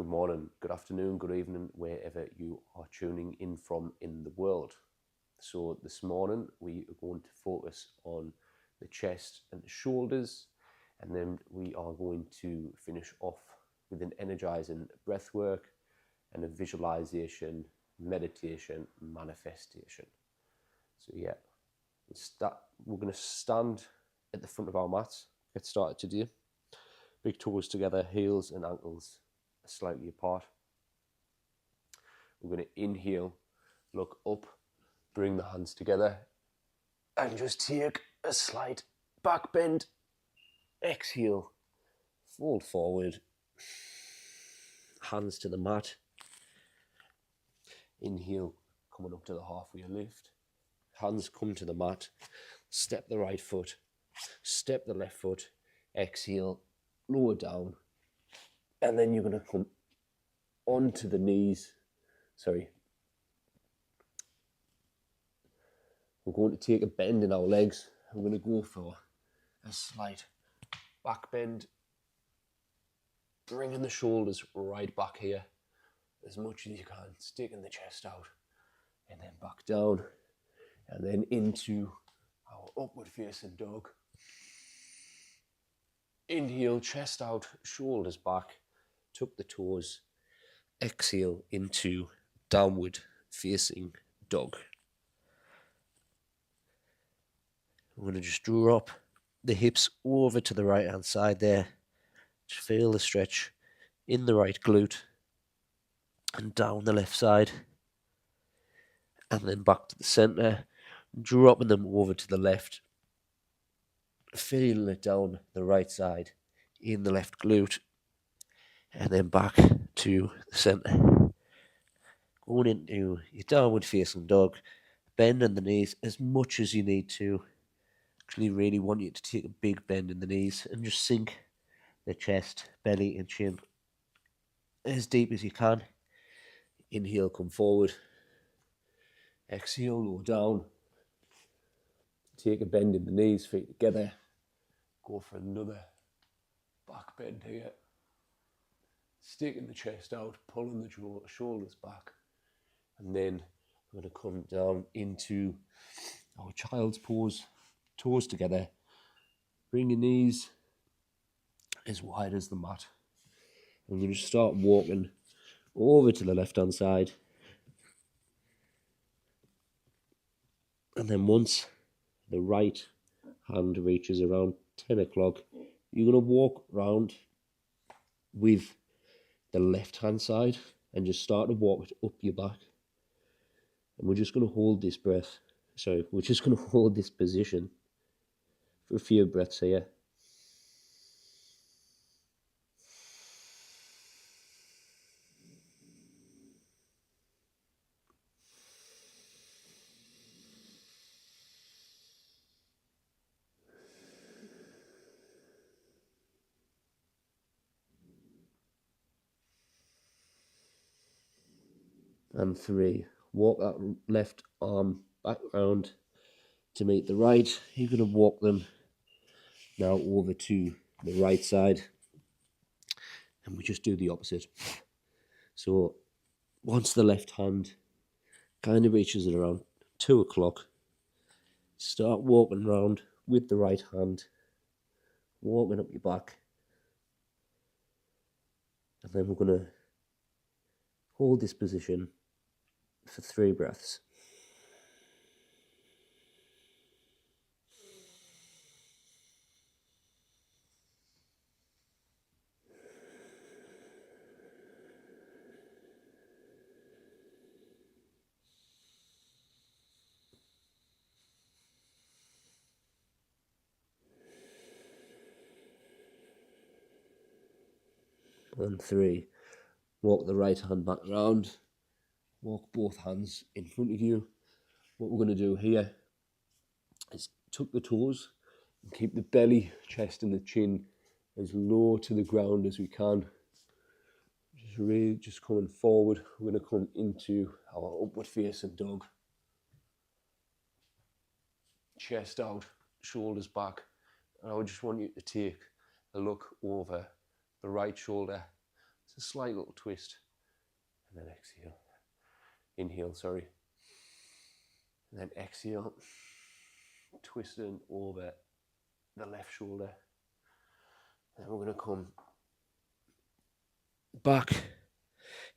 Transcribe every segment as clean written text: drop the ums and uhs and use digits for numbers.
Good morning, good afternoon, good evening, wherever you are tuning in from in the world. So this morning we are going to focus on the chest and the shoulders, and then we are going to finish off with an energizing breath work and a visualization, meditation, manifestation. So yeah, we're going to stand at the front of our mats, get started today. Big toes together, heels and ankles slightly apart. We're going to inhale, look up, bring the hands together, and just take a slight back bend. Exhale, fold forward, hands to the mat. Inhale, coming up to the halfway lift. Hands come to the mat. Step the right foot, step the left foot. Exhale, lower down. And then you're going to come onto the knees. We're going to take a bend in our legs. We're going to go for a slight back bend, bringing the shoulders right back here as much as you can, sticking the chest out, and then back down, and then into our upward facing dog. Inhale, chest out, shoulders back, tuck the toes. Exhale into downward facing dog. I'm going to just drop the hips over to the right hand side there. Just feel the stretch in the right glute and down the left side. And then back to the center, dropping them over to the left. Feeling it down the right side in the left glute. And then back to the center. Going into your downward facing dog. Bending the knees as much as you need to. Actually really want you to take a big bend in the knees and just sink the chest, belly and chin as deep as you can. Inhale, come forward. Exhale, lower down. Take a bend in the knees, feet together. Go for another back bend here. Sticking the chest out, pulling the shoulders back. And then we're going to come down into our child's pose. Toes together. Bring your knees as wide as the mat. And we're going to start walking over to the left hand side. And then once the right hand reaches around 10 o'clock, you're going to walk round with the left hand side and just start to walk it up your back. And we're just going to hold this we're just going to hold this position for a few breaths here. And 3, walk that left arm back round to meet the right. You're going to walk them now over to the right side. And we just do the opposite. So once the left hand kind of reaches at around 2 o'clock, start walking round with the right hand, walking up your back. And then we're going to hold this position for 3 breaths. And 3, walk the right hand back round, walk both hands in front of you. What we're going to do here is tuck the toes and keep the belly, chest and the chin as low to the ground as we can. Just coming forward. We're going to come into our upward facing dog. Chest out, shoulders back. And I just want you to take a look over the right shoulder. a slight little twist, and then exhale. Inhale, sorry. And then exhale, twisting over the left shoulder. And we're going to come back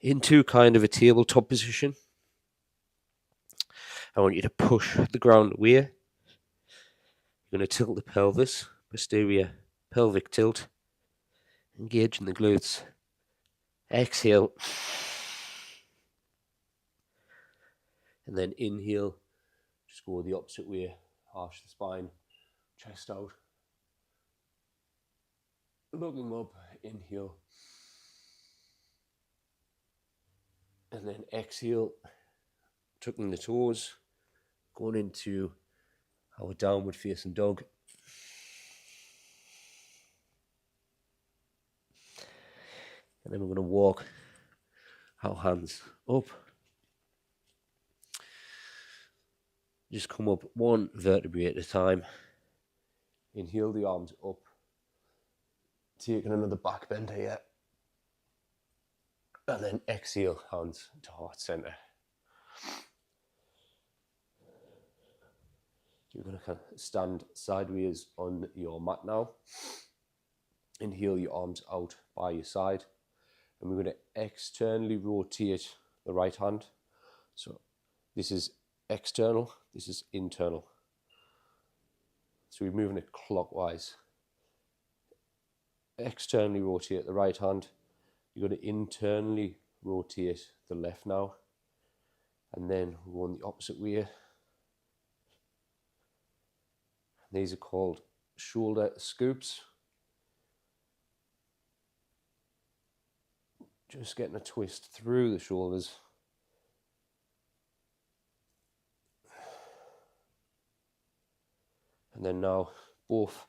into kind of a tabletop position. I want you to push the ground away. You're going to tilt the pelvis, posterior pelvic tilt, engaging the glutes. Exhale. And then inhale, just go the opposite way, arch the spine, chest out. Looking up, inhale. And then exhale, tucking the toes, going into our downward facing dog. And then we're going to walk our hands up. Just come up one vertebrae at a time. Inhale the arms up. Taking another back bend here. And then exhale, hands to heart center. You're going to kind of stand sideways on your mat now. Inhale your arms out by your side. And we're going to externally rotate the right hand. So this is external, this is internal. So we're moving it clockwise. Externally rotate the right hand. You're going to internally rotate the left now. And then we're going the opposite way. These are called shoulder scoops. Just getting a twist through the shoulders. And then now both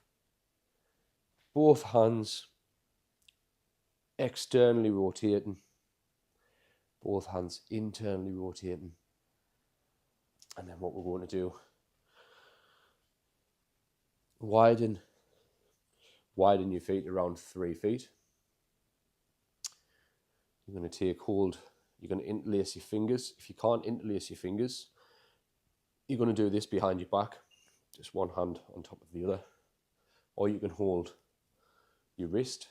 hands externally rotating, both hands internally rotating. And then what we're going to do, widen your feet around 3 feet. You're going to take hold, you're going to interlace your fingers. If you can't interlace your fingers, you're going to do this behind your back, just one hand on top of the other. Or you can hold your wrist,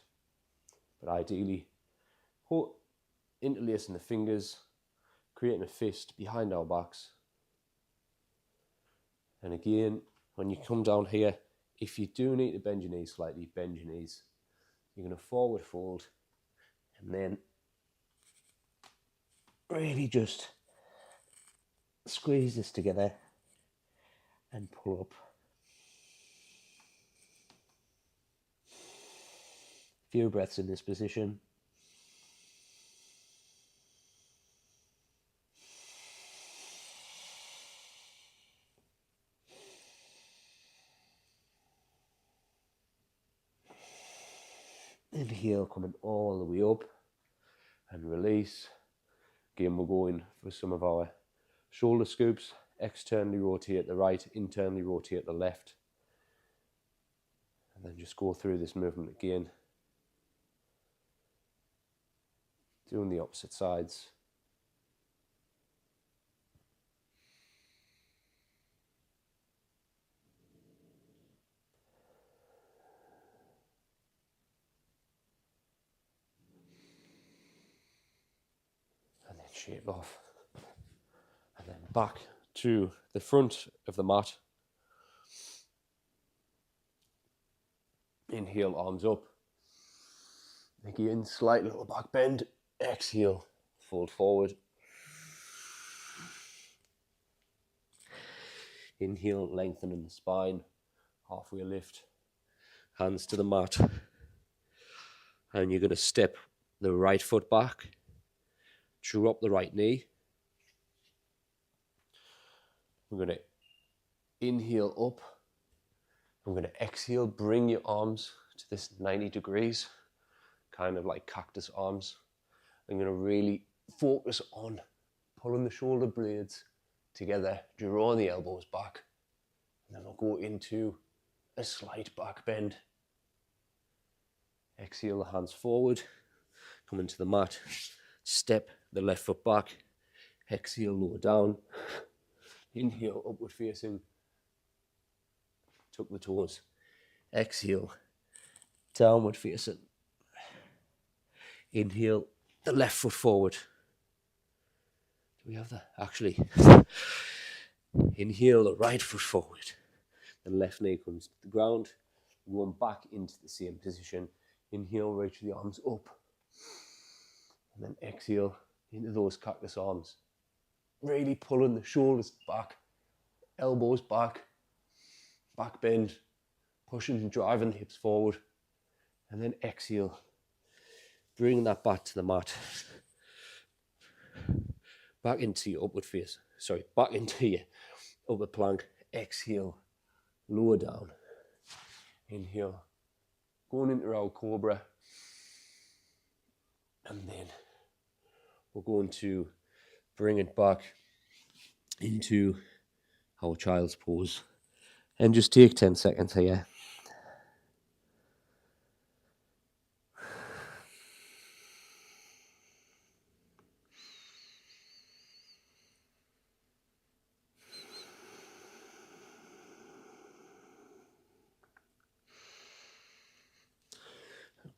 but ideally interlacing the fingers, creating a fist behind our backs. And again, when you come down here, if you do need to bend your knees slightly, bend your knees. You're going to forward fold and then really just squeeze this together and pull up. Few breaths in this position. Inhale, coming all the way up and release. Again, we're going for some of our shoulder scoops. Externally rotate the right, internally rotate the left. And then just go through this movement again. Doing the opposite sides. And then shake off. And then back to the front of the mat. Inhale, arms up. Again, slight little back bend. Exhale, fold forward. Inhale, lengthening the spine. Halfway lift. Hands to the mat. And you're going to step the right foot back. Drop the right knee. We're going to inhale up. I'm going to exhale, bring your arms to this 90 degrees, kind of like cactus arms. I'm going to really focus on pulling the shoulder blades together, draw the elbows back, and then I'll go into a slight back bend. Exhale the hands forward, coming to the mat, step the left foot back, exhale, lower down, inhale, upward facing, tuck the toes, exhale, downward facing, inhale, the left foot forward. Do we have that? Actually, inhale, the right foot forward, the left knee comes to the ground, one back into the same position, inhale, reach the arms up, and then exhale into those cactus arms, really pulling the shoulders back, elbows back, back bend, pushing and driving the hips forward, and then exhale, bringing that back to the mat, back into your upward face, back into your upward plank, exhale, lower down, inhale, going into our cobra, and then we're going to bring it back into our child's pose, and just take 10 seconds here.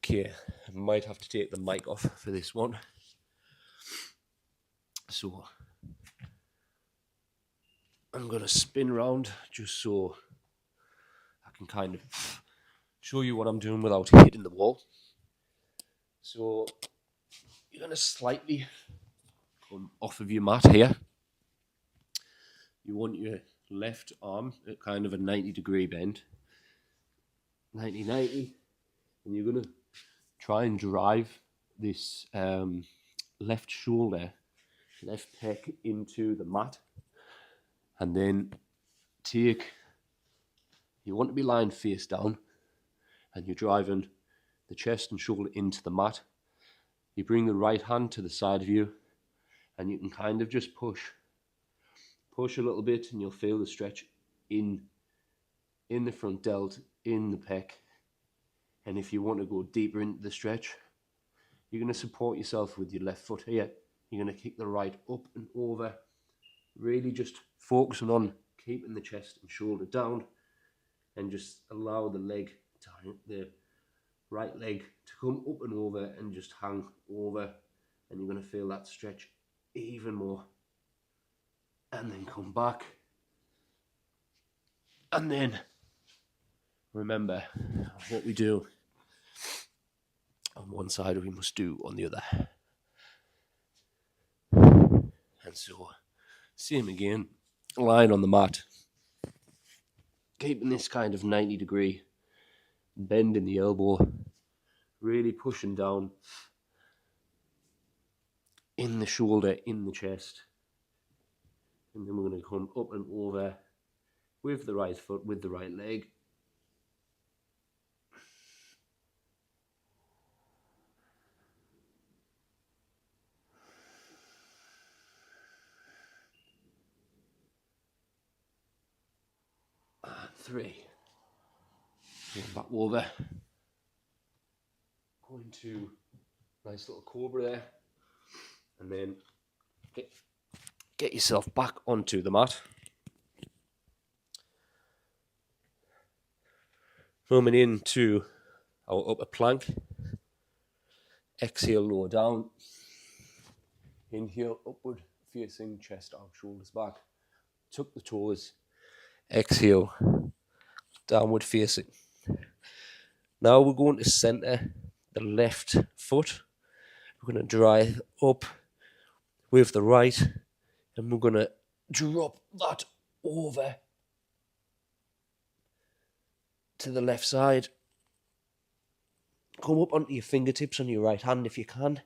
Okay, I might have to take the mic off for this one. So I'm going to spin around just so I can kind of show you what I'm doing without hitting the wall. So you're going to slightly come off of your mat here. You want your left arm at kind of a 90-degree bend. 90-90. And you're going to try and drive this left shoulder, left pec into the mat. And then you want to be lying face down, and you're driving the chest and shoulder into the mat. You bring the right hand to the side of you, and you can kind of just push a little bit, and you'll feel the stretch in the front delt, in the pec. And if you want to go deeper into the stretch, you're going to support yourself with your left foot here. You're going to kick the right up and over, really just focusing on keeping the chest and shoulder down, and just allow the right leg to come up and over and just hang over, and you're going to feel that stretch even more. And then come back, and then remember what we do on one side we must do on the other. And so same again, lying on the mat, keeping this kind of 90-degree bend in the elbow, really pushing down in the shoulder, in the chest. And then we're going to come up and over with the right foot, with the right leg. And 3. Going back over. Going to nice little cobra there. And then get yourself back onto the mat. Coming into our upper plank. Exhale, lower down. Inhale, upward facing, chest out, shoulders back. Tuck the toes. Exhale, downward facing. Now we're going to center the left foot. We're going to drive up with the right, and we're going to drop that over to the left side. Come up onto your fingertips on your right hand if you can.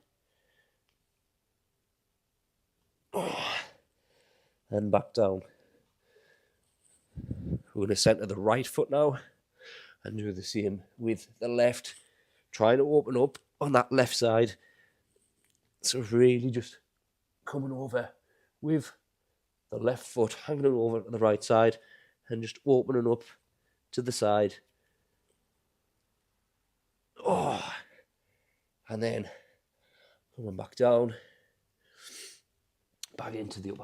And back down. We're going to center the right foot now and do the same with the left. Trying to open up on that left side. So really just coming over with the left foot, hanging over to the right side, and just opening up to the side. Oh, and then Coming back down, back into the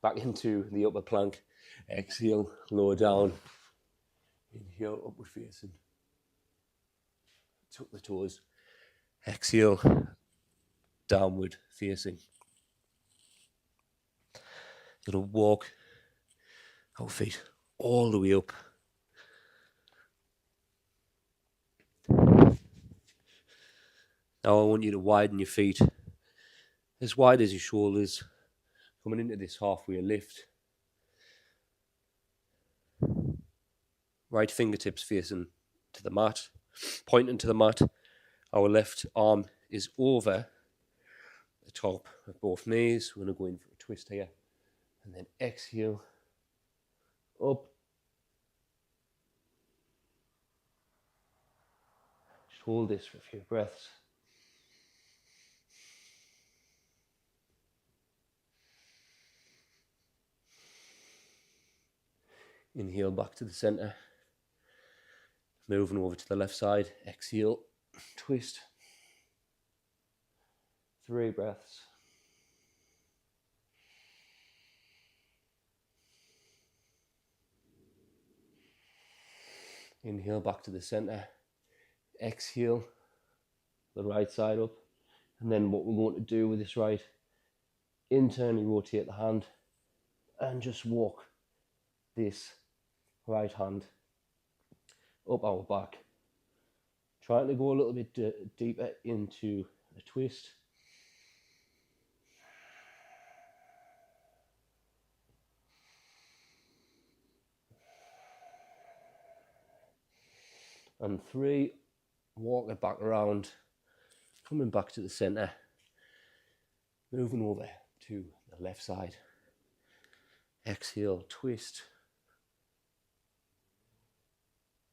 back into the upper plank. Exhale, lower down. Inhale, upward facing. Tuck the toes. Exhale, downward facing. You're going to walk our feet all the way up. Now I want you to widen your feet as wide as your shoulders, coming into this halfway lift. Right fingertips facing to the mat, pointing to the mat. Our left arm is over the top of both knees. We're going to go in for a twist here. And then exhale, up. Just hold this for a few breaths. Inhale back to the center. Moving over to the left side. Exhale, twist. 3 breaths. Inhale back to the center. Exhale, the right side up. And then what we're going to do with this right, internally rotate the hand and just walk this right hand up our back. Trying to go a little bit deeper into a twist. And 3, walk it back around, coming back to the center, moving over to the left side. Exhale, twist.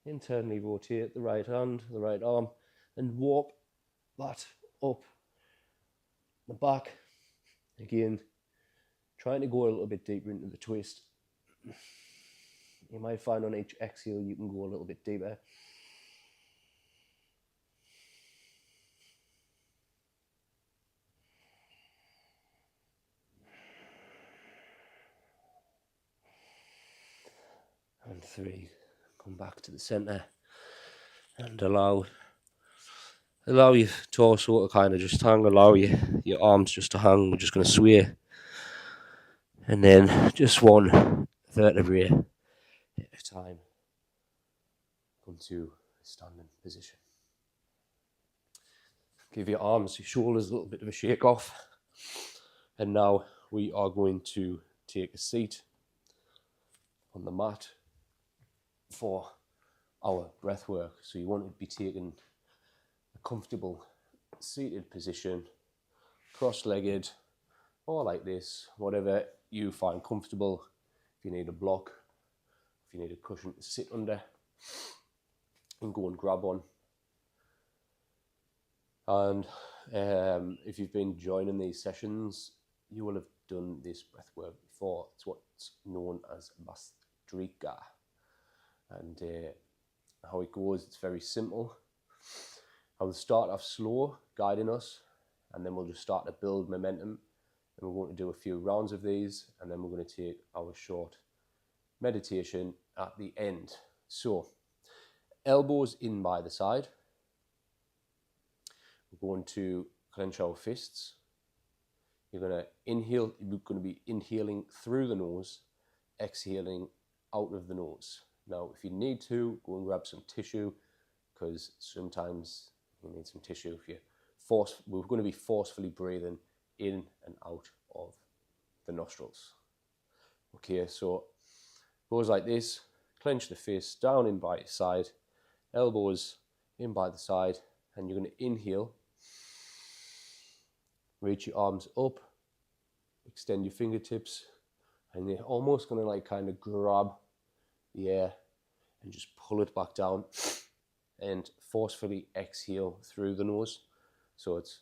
Internally rotate the right hand, the right arm, and walk that up the back. Again, trying to go a little bit deeper into the twist. You might find on each exhale you can go a little bit deeper. And 3, come back to the center and allow your torso to kind of just hang, allow your arms just to hang. We're just going to sway. And then just 1 vertebrae at a time. Come to a standing position. Give your arms, your shoulders a little bit of a shake off. And now we are going to take a seat on the mat for our breath work. So you want to be taking a comfortable seated position, cross-legged, or like this, whatever you find comfortable. If you need a block, if you need a cushion to sit under, and go and grab one. And if you've been joining these sessions, you will have done this breath work before. It's what's known as Bhastrika. And how it goes, it's very simple. I will start off slow, guiding us, and then we'll just start to build momentum. And we're going to do a few rounds of these, and then we're going to take our short meditation at the end. So, elbows in by the side. We're going to clench our fists. You're going to inhale, you're going to be inhaling through the nose, exhaling out of the nose. Now, if you need to, go and grab some tissue, because sometimes you need some tissue. We're going to be forcefully breathing in and out of the nostrils. Okay, so goes like this. Clench the fist, down in by your side, elbows in by the side, and you're going to inhale. Reach your arms up, extend your fingertips, and you're almost going to like kind of grab the air and just pull it back down and forcefully exhale through the nose. So it's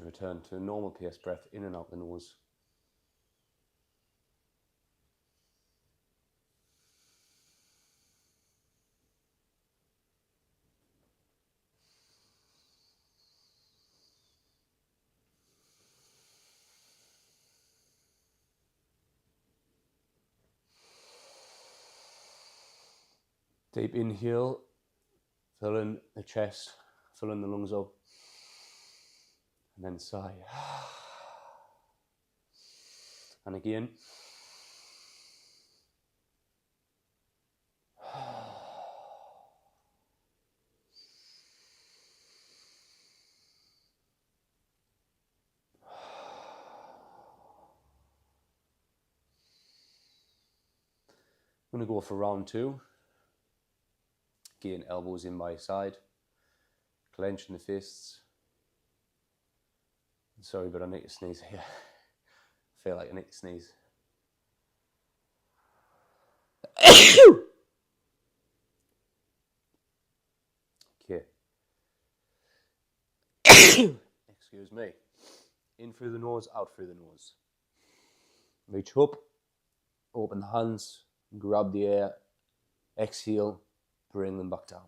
to return to a normal pace breath in and out the nose. Deep inhale, filling the chest, filling the lungs up, and then sigh. And again. I'm going to go for round 2. Again, elbows in by side, clenching the fists. Sorry, but I need to sneeze here. I feel like I need to sneeze. Okay. Excuse me. In through the nose, out through the nose. Reach up, open the hands, grab the air, exhale, bring them back down.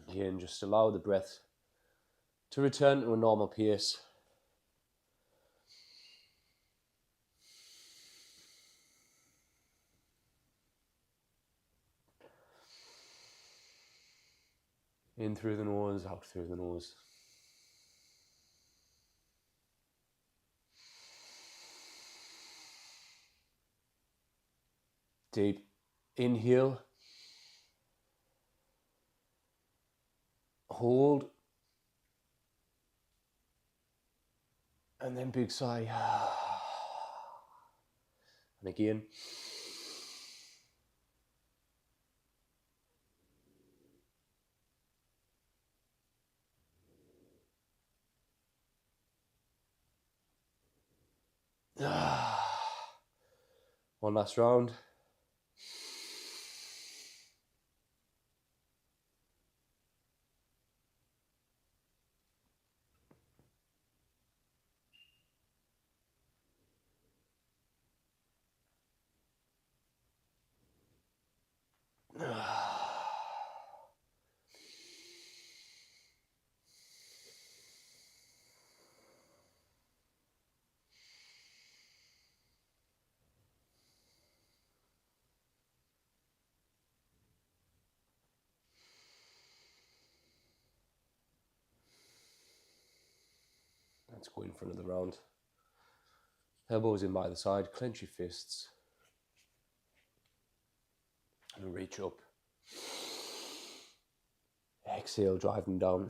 Again, just allow the breath to return to a normal pace. In through the nose, out through the nose. Deep inhale. Hold. And then big sigh. And again. One last round. Let's go in for another round. Elbows in by the side, clench your fists. And reach up. Exhale, drive them down.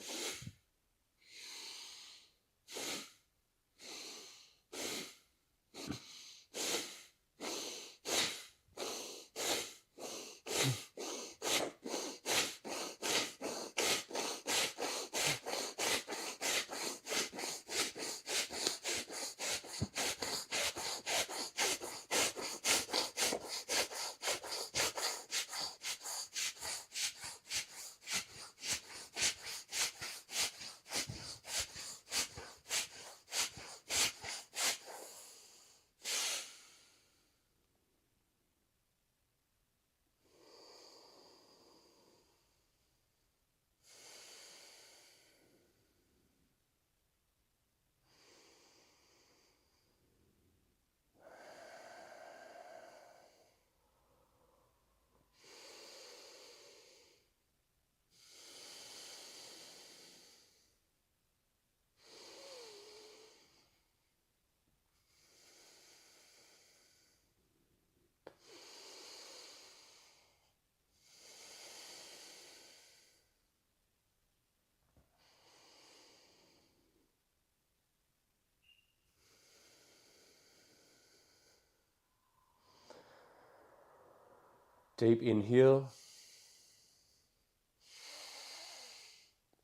Deep inhale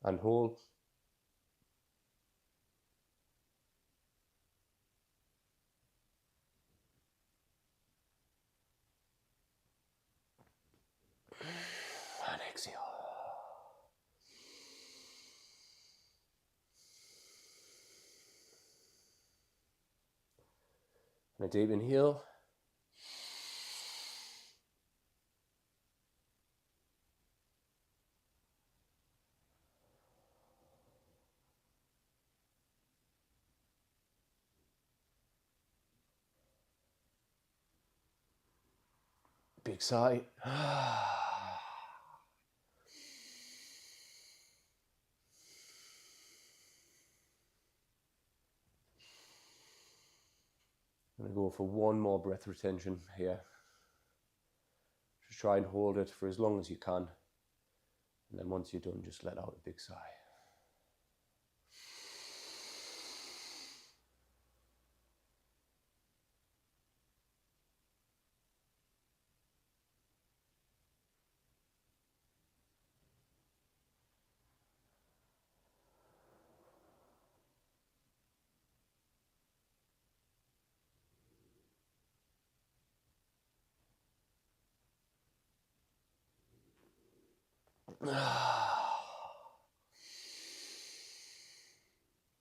and hold. And exhale. And a deep inhale. Big sigh. I'm going to go for one more breath retention here. Just try and hold it for as long as you can. And then once you're done, just let out a big sigh.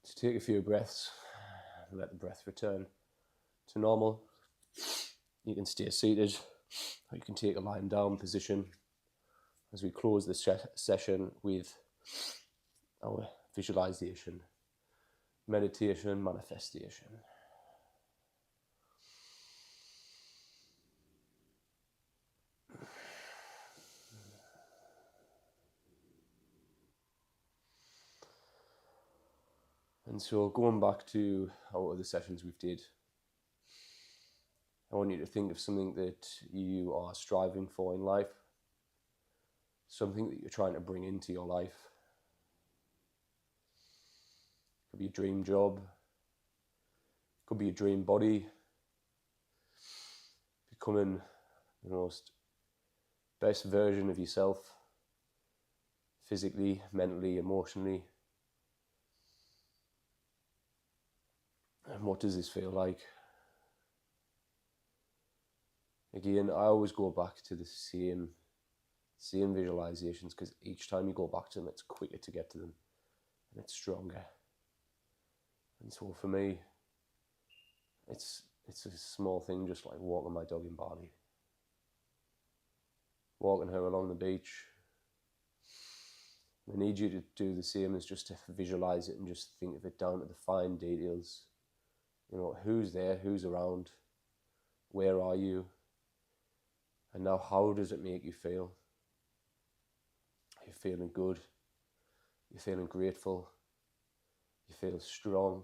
Just take a few breaths and let the breath return to normal. You can stay seated, or you can take a lying down position as we close this session with our visualization, meditation, manifestation. And so going back to our other sessions we've did, I want you to think of something that you are striving for in life, something that you're trying to bring into your life. It could be a dream job, it could be a dream body, becoming the most best version of yourself, physically, mentally, emotionally. And what does this feel like? Again, I always go back to the same visualizations, because each time you go back to them, it's quicker to get to them and it's stronger. And so for me, it's a small thing, just like walking my dog in Bali, walking her along the beach. I need you to do the same, as just to visualize it and just think of it down to the fine details. You know, who's there, who's around, where are you? And now, how does it make you feel? Are you feeling good? You're feeling grateful? You feel strong?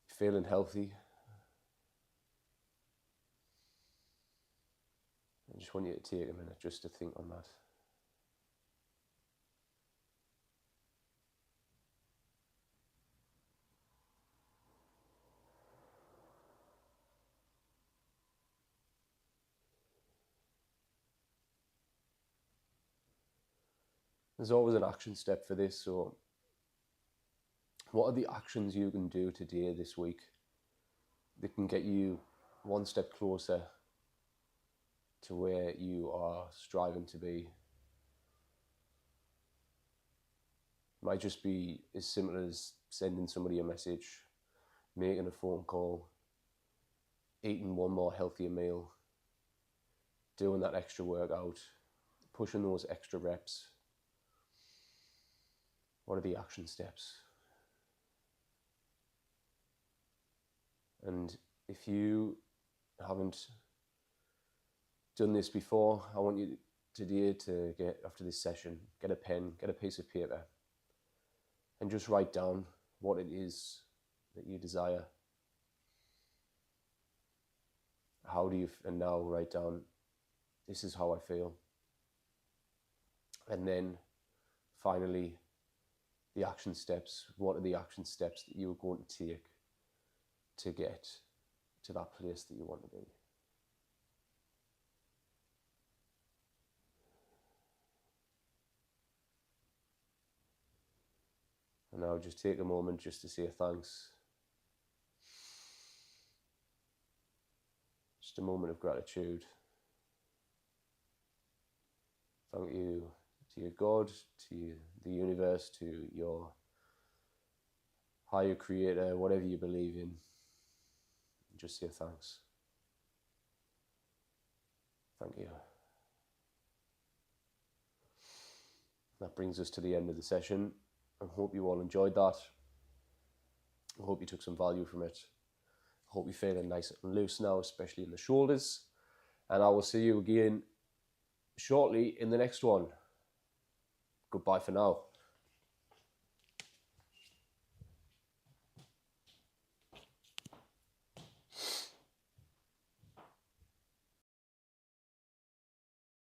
You're feeling healthy? I just want you to take a minute just to think on that. There's always an action step for this, so what are the actions you can do today, this week, that can get you one step closer to where you are striving to be? It might just be as simple as sending somebody a message, making a phone call, eating one more healthier meal, doing that extra workout, pushing those extra reps. What are the action steps? And if you haven't done this before, I want you today to get, after this session, get a pen, get a piece of paper, and just write down what it is that you desire. How do you, and now write down, this is how I feel. And then finally, the action steps. What are the action steps that you're going to take to get to that place that you want to be? And now just take a moment just to say thanks. Just a moment of gratitude. Thank you to your God, to the universe, to your higher creator, whatever you believe in. Just say thanks. Thank you. That brings us to the end of the session. I hope you all enjoyed that. I hope you took some value from it. I hope you're feeling nice and loose now, especially in the shoulders. And I will see you again shortly in the next one. Goodbye for now.